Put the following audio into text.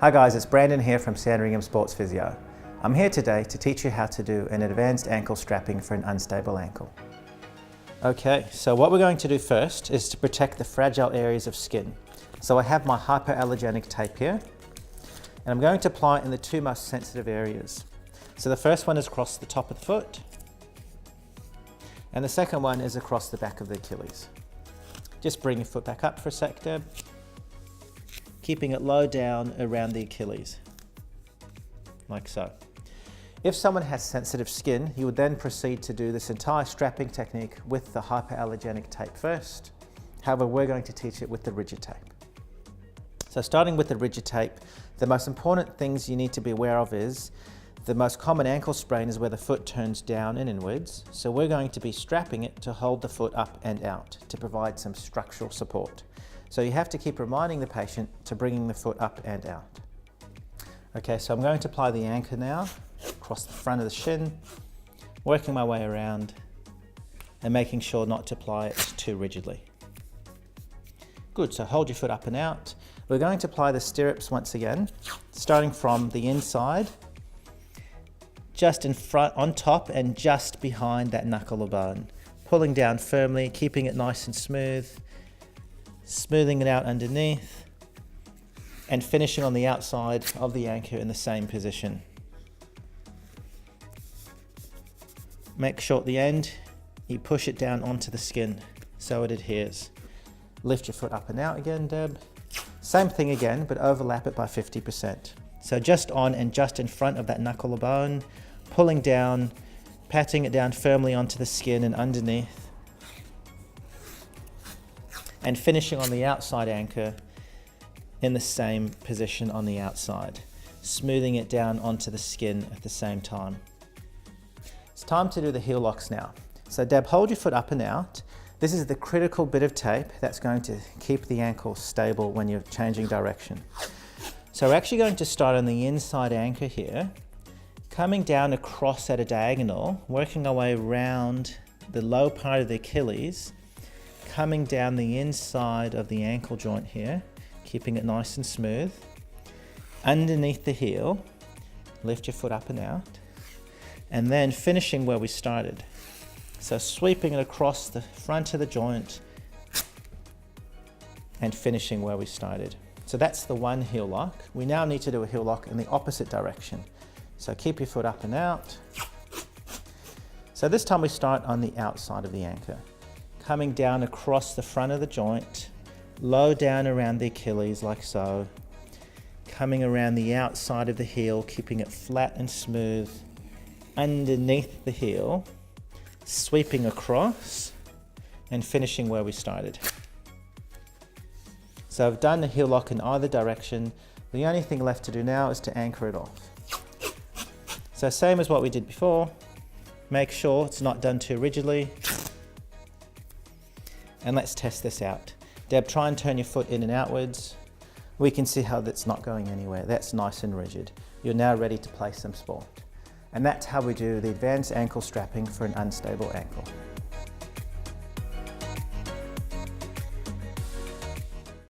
Hi guys, it's Brandon here from Sandringham Sports Physio. I'm here today to teach you how to do an advanced ankle strapping for an unstable ankle. Okay, so what we're going to do first is to protect the fragile areas of skin. So I have my hyperallergenic tape here, and I'm going to apply it in the two most sensitive areas. So the first one is across the top of the foot, and the second one is across the back of the Achilles. Just bring your foot back up for a sec, Deb. Keeping it low down around the Achilles, like so. If someone has sensitive skin, you would then proceed to do this entire strapping technique with the hyperallergenic tape first. However, we're going to teach it with the rigid tape. So starting with the rigid tape, the most important things you need to be aware of is the most common ankle sprain is where the foot turns down and inwards. So we're going to be strapping it to hold the foot up and out to provide some structural support. So you have to keep reminding the patient to bringing the foot up and out. Okay, so I'm going to apply the anchor now across the front of the shin, working my way around and making sure not to apply it too rigidly. Good, so hold your foot up and out. We're going to apply the stirrups once again, starting from the inside, just in front, on top and just behind that knuckle or bone. Pulling down firmly, keeping it nice and smooth, smoothing it out underneath, and finishing on the outside of the anchor in the same position. Make sure at the end, you push it down onto the skin so it adheres. Lift your foot up and out again, Deb. Same thing again, but overlap it by 50%. So just on and just in front of that knuckle or bone, pulling down, patting it down firmly onto the skin and underneath, and finishing on the outside anchor in the same position on the outside, smoothing it down onto the skin at the same time. It's time to do the heel locks now. So Deb, hold your foot up and out. This is the critical bit of tape that's going to keep the ankle stable when you're changing direction. So we're actually going to start on the inside anchor here, coming down across at a diagonal, working our way around the low part of the Achilles, coming down the inside of the ankle joint here, keeping it nice and smooth. Underneath the heel, lift your foot up and out, and then finishing where we started. So sweeping it across the front of the joint and finishing where we started. So that's the one heel lock. We now need to do a heel lock in the opposite direction. So keep your foot up and out. So this time we start on the outside of the anchor, coming down across the front of the joint, low down around the Achilles like so, coming around the outside of the heel, keeping it flat and smooth, underneath the heel, sweeping across and finishing where we started. So I've done the heel lock in either direction. The only thing left to do now is to anchor it off. So same as what we did before, make sure it's not done too rigidly. And let's test this out. Deb, try and turn your foot in and outwards. We can see how that's not going anywhere. That's nice and rigid. You're now ready to play some sport. And that's how we do the advanced ankle strapping for an unstable ankle.